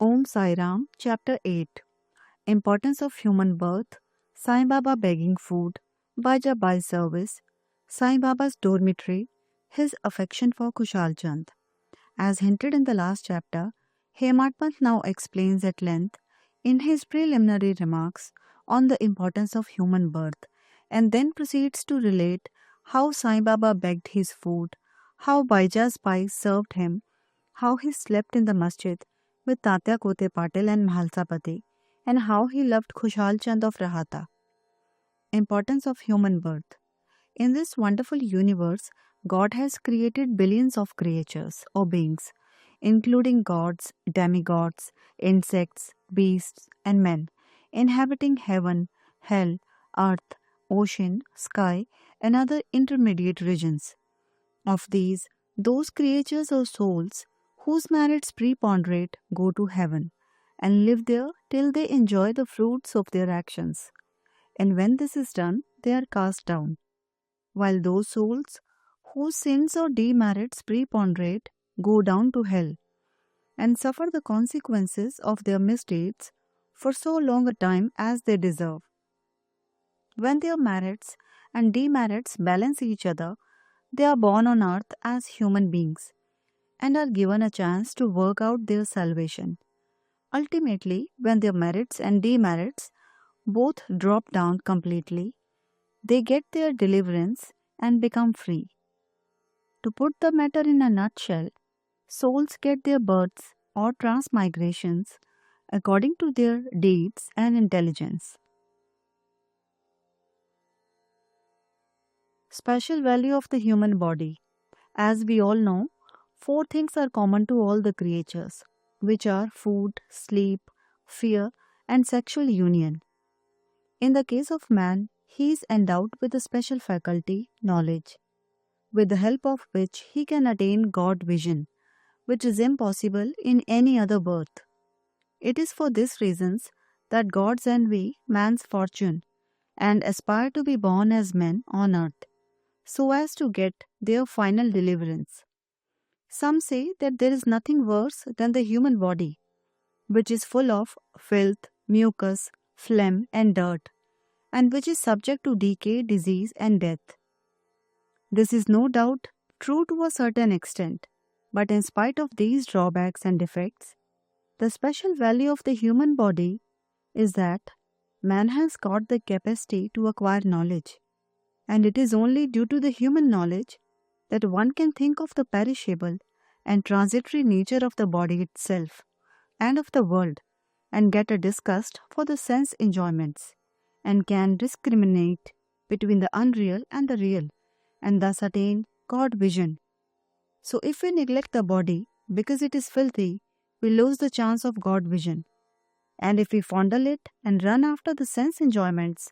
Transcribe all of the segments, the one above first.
Om Sai Ram, Chapter 8. Importance of Human Birth, Sai Baba begging food, Baja Bai service, Sai Baba's dormitory, his affection for Kushal Chand. As hinted in the last chapter, Hematpant now explains at length in his preliminary remarks on the importance of human birth and then proceeds to relate how Sai Baba begged his food, how Baija's Bai served him, how he slept in the masjid with Tatya Kote Patil and Mahalsapati, and how he loved Khushal Chand of Rahata. Importance of human birth. In this wonderful universe, God has created billions of creatures or beings, including gods, demigods, insects, beasts, and men, inhabiting heaven, hell, earth, ocean, sky, and other intermediate regions. Of these, those creatures or souls whose merits preponderate go to heaven and live there till they enjoy the fruits of their actions. And when this is done, they are cast down. While those souls whose sins or demerits preponderate go down to hell and suffer the consequences of their misdeeds for so long a time as they deserve. When their merits and demerits balance each other, they are born on earth as human beings and are given a chance to work out their salvation. Ultimately, when their merits and demerits both drop down completely, they get their deliverance and become free. To put the matter in a nutshell, souls get their births or transmigrations according to their deeds and intelligence. Special value of the human body. As we all know, four things are common to all the creatures, which are food, sleep, fear, and sexual union. In the case of man, he is endowed with a special faculty, knowledge, with the help of which he can attain God vision, which is impossible in any other birth. It is for these reasons that gods envy man's fortune and aspire to be born as men on earth, so as to get their final deliverance. Some say that there is nothing worse than the human body, which is full of filth, mucus, phlegm, and dirt, and which is subject to decay, disease, and death. This is no doubt true to a certain extent, but in spite of these drawbacks and defects, the special value of the human body is that man has got the capacity to acquire knowledge, and it is only due to the human knowledge that one can think of the perishable and transitory nature of the body itself and of the world and get a disgust for the sense enjoyments and can discriminate between the unreal and the real and thus attain God vision. So if we neglect the body because it is filthy, we lose the chance of God vision. And if we fondle it and run after the sense enjoyments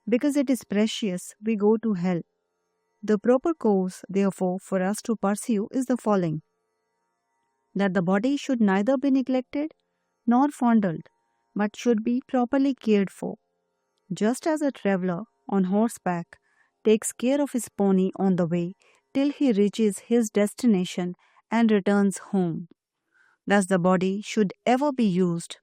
because it is precious, we go to hell. The proper course, therefore, for us to pursue is the following: that the body should neither be neglected nor fondled, but should be properly cared for, just as a traveler on horseback takes care of his pony on the way till he reaches his destination and returns home. Thus the body should ever be used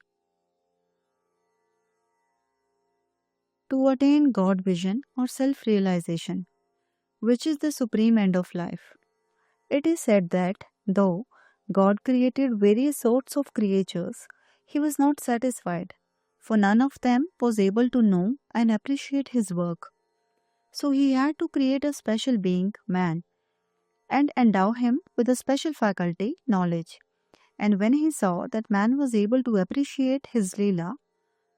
to attain God vision or self-realization, which is the supreme end of life. It is said that though God created various sorts of creatures, he was not satisfied, for none of them was able to know and appreciate his work. So he had to create a special being, man, and endow him with a special faculty, knowledge. And when he saw that man was able to appreciate his leela,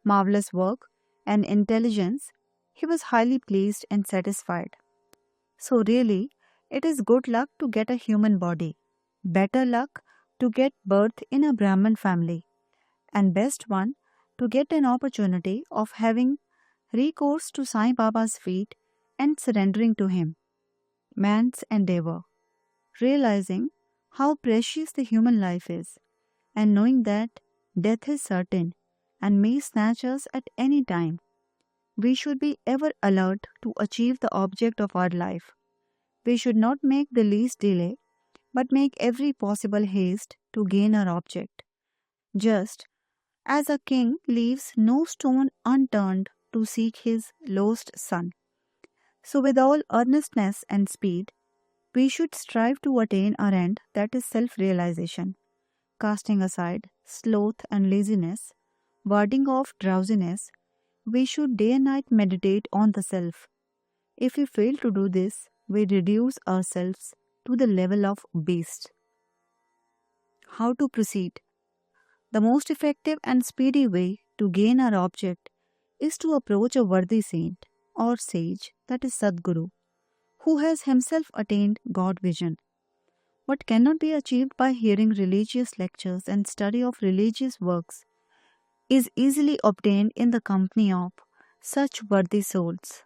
marvelous work, and intelligence, he was highly pleased and satisfied. So really, it is good luck to get a human body, better luck to get birth in a Brahmin family, and best one to get an opportunity of having recourse to Sai Baba's feet and surrendering to him. Man's endeavor, realizing how precious the human life is, and knowing that death is certain and may snatch us at any time, we should be ever alert to achieve the object of our life. We should not make the least delay, but make every possible haste to gain our object. Just As a king leaves no stone unturned to seek his lost son, so with all earnestness and speed, we should strive to attain our end, that is self realization, casting aside sloth and laziness, warding off drowsiness. We should day and night meditate on the self. If we fail to do this, we reduce ourselves to the level of beast. How to proceed? The most effective and speedy way to gain our object is to approach a worthy saint or sage, that is Sadguru, who has himself attained God vision. What cannot be achieved by hearing religious lectures and study of religious works is easily obtained in the company of such worthy souls.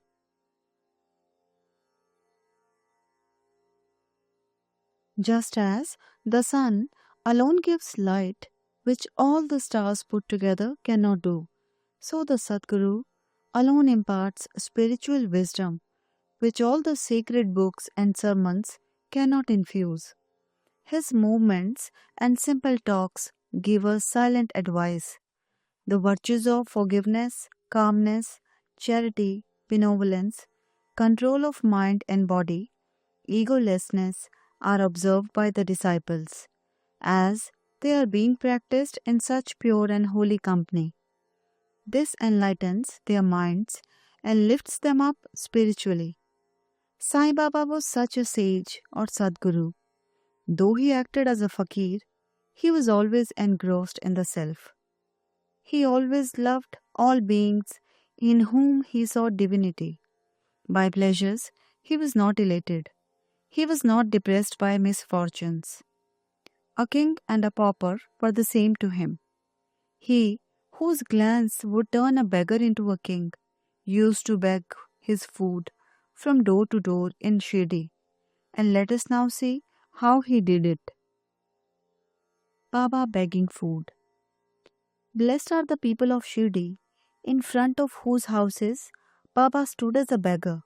Just as the sun alone gives light, which all the stars put together cannot do, so the Sadguru alone imparts spiritual wisdom, which all the sacred books and sermons cannot infuse. His movements and simple talks give us silent advice. The virtues of forgiveness, calmness, charity, benevolence, control of mind and body, egolessness are observed by the disciples, as they are being practiced in such pure and holy company. This enlightens their minds and lifts them up spiritually. Sai Baba was such a sage or Sadguru. Though he acted as a fakir, he was always engrossed in the self. He always loved all beings in whom he saw divinity. By pleasures, he was not elated. He was not depressed by misfortunes. A king and a pauper were the same to him. He, whose glance would turn a beggar into a king, used to beg his food from door to door in Shirdi. And let us now see how he did it. Baba begging food. Blessed are the people of Shirdi, in front of whose houses Baba stood as a beggar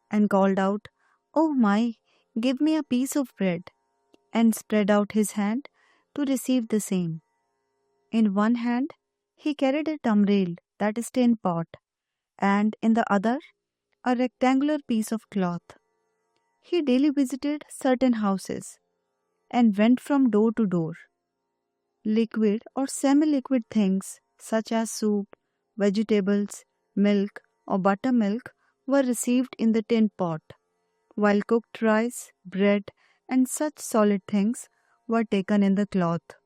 and called out, "Oh my, give me a piece of bread," and spread out his hand to receive the same. In one hand he carried a tamrail, that is tin pot, and in the other a rectangular piece of cloth. He daily visited certain houses and went from door to door. Liquid or semi-liquid things such as soup, vegetables, milk or buttermilk were received in the tin pot, while cooked rice, bread and such solid things were taken in the cloth.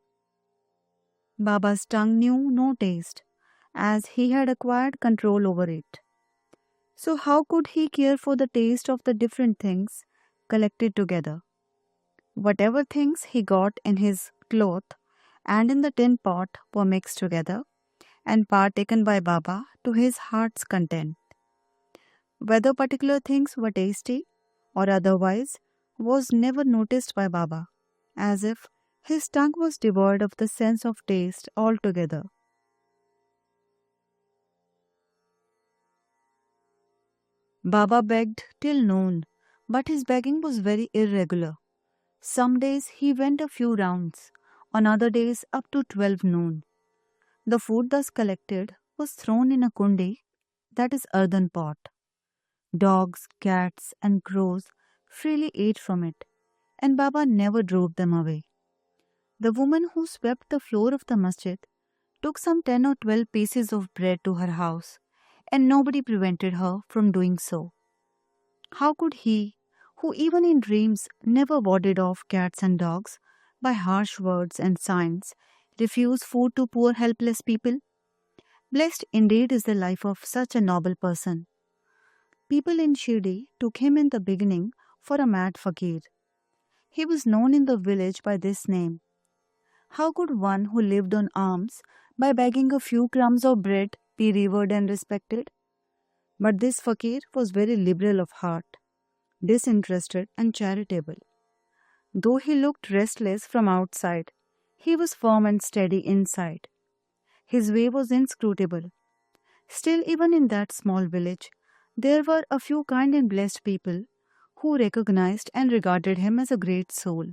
Baba's tongue knew no taste, as he had acquired control over it. So how could he care for the taste of the different things collected together? Whatever things he got in his cloth and in the tin pot were mixed together and partaken by Baba to his heart's content. Whether particular things were tasty or otherwise was never noticed by Baba, as if his tongue was devoid of the sense of taste altogether. Baba begged till noon, but his begging was very irregular. Some days he went a few rounds, on other days up to 12 noon. The food thus collected was thrown in a kundi, that is earthen pot. Dogs, cats and crows freely ate from it, and Baba never drove them away. The woman who swept the floor of the masjid took some 10 or 12 pieces of bread to her house, and nobody prevented her from doing so. How could he, who even in dreams never warded off cats and dogs by harsh words and signs, refuse food to poor helpless people? Blessed indeed is the life of such a noble person. People in Shirdi took him in the beginning for a mad fakir. He was known in the village by this name. How could one who lived on alms by begging a few crumbs of bread be revered and respected? But this fakir was very liberal of heart, disinterested and charitable. Though he looked restless from outside, he was firm and steady inside. His way was inscrutable. Still, even in that small village, there were a few kind and blessed people who recognized and regarded him as a great soul.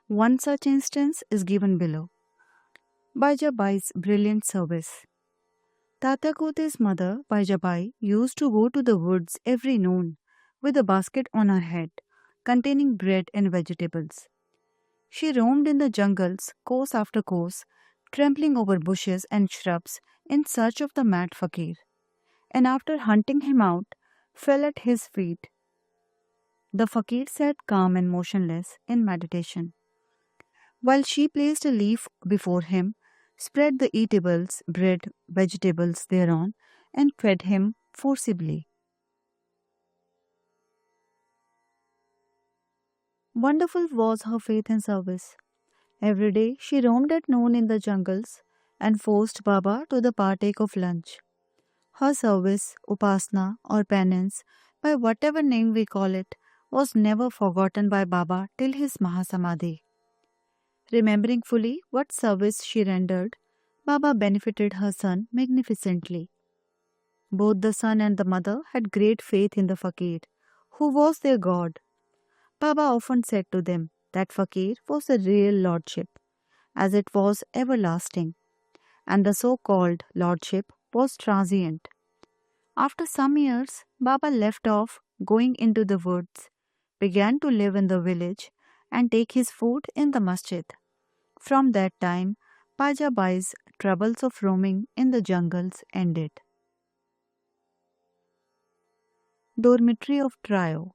One such instance is given below. Baijabai's brilliant service. Tatakote's mother, Baijabai, used to go to the woods every noon with a basket on her head containing bread and vegetables. She roamed in the jungles, course after course, trampling over bushes and shrubs in search of the mad fakir, and after hunting him out, fell at his feet. The fakir sat calm and motionless in meditation, while she placed a leaf before him, spread the eatables, bread, vegetables thereon, and fed him forcibly. Wonderful was her faith and service. Every day she roamed at noon in the jungles and forced Baba to the partake of lunch. Her service, upasana, or penance, by whatever name we call it, was never forgotten by Baba till his Mahasamadhi. Remembering fully what service she rendered, Baba benefited her son magnificently. Both the son and the mother had great faith in the fakir, who was their god. Baba often said to them that fakir was a real lordship, as it was everlasting, and the so-called lordship was transient. After some years, Baba left off going into the woods, began to live in the village, and take his food in the masjid. From that time, Pajabai's troubles of roaming in the jungles ended. Dormitory of Trio.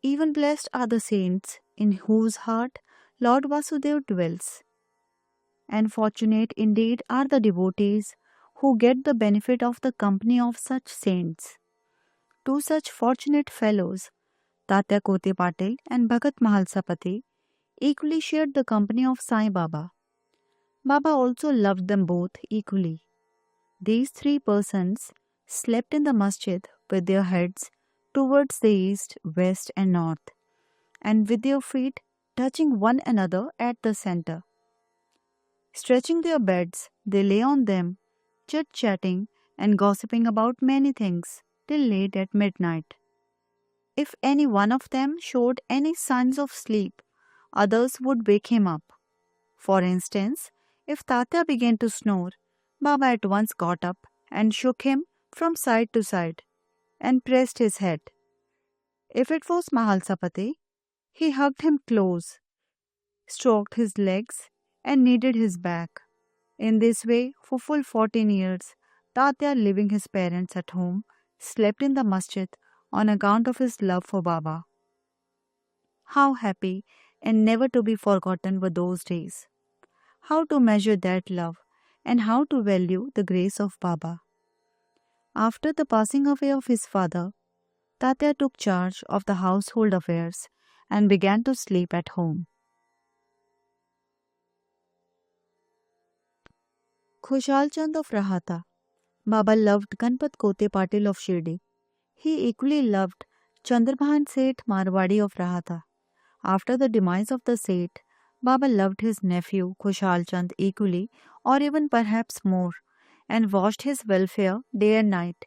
Even blessed are the saints in whose heart Lord Vasudev dwells. And fortunate indeed are the devotees who get the benefit of the company of such saints. Two such fortunate fellows, Tatya Kote Patil and Bhagat Mahalsapati, equally shared the company of Sai Baba. Baba also loved them both equally. These three persons slept in the masjid with their heads towards the east, west, and north, and with their feet touching one another at the center. Stretching their beds, they lay on them, chit-chatting and gossiping about many things till late at midnight. If any one of them showed any signs of sleep, others would wake him up. For instance, if Tatya began to snore, Baba at once got up and shook him from side to side and pressed his head. If it was Mahalsapati, he hugged him close, stroked his legs, and kneaded his back. In this way, for full 14 years, Tatya, leaving his parents at home, slept in the masjid on account of his love for Baba. How happy and never to be forgotten were those days. How to measure that love and how to value the grace of Baba. After the passing away of his father, Tatya took charge of the household affairs and began to sleep at home. Khushal Chand of Rahata. Baba loved Ganpat Kote Patil of Shirdi. He equally loved Chandrabhan Seth Marwadi of Rahata. After the demise of the Seth, Baba loved his nephew Khushal Chand equally or even perhaps more and watched his welfare day and night.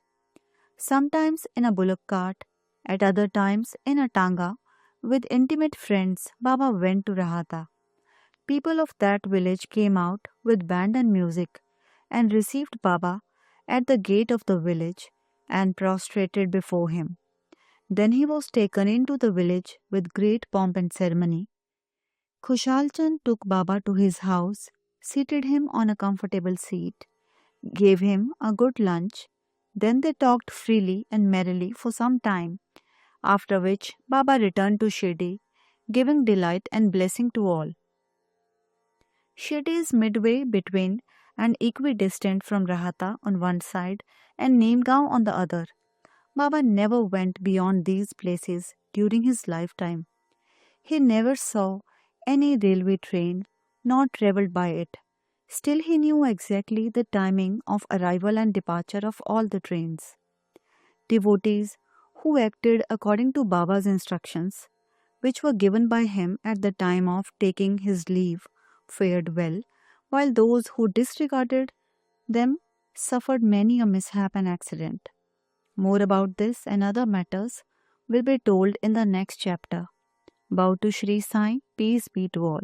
Sometimes in a bullock cart, at other times in a tanga, with intimate friends, Baba went to Rahata. People of that village came out with band and music and received Baba at the gate of the village and prostrated before him. Then he was taken into the village with great pomp and ceremony. Khushal Chand took Baba to his house, seated him on a comfortable seat, gave him a good lunch. Then they talked freely and merrily for some time, after which Baba returned to Shirdi, giving delight and blessing to all. Shirdi is midway between and equidistant from Rahata on one side and Neemgaon on the other. Baba never went beyond these places during his lifetime. He never saw any railway train nor travelled by it. Still he knew exactly the timing of arrival and departure of all the trains. Devotees who acted according to Baba's instructions, which were given by him at the time of taking his leave, fared well, while those who disregarded them suffered many a mishap and accident. More about this and other matters will be told in the next chapter. Bow to Shri Sai, peace be to all.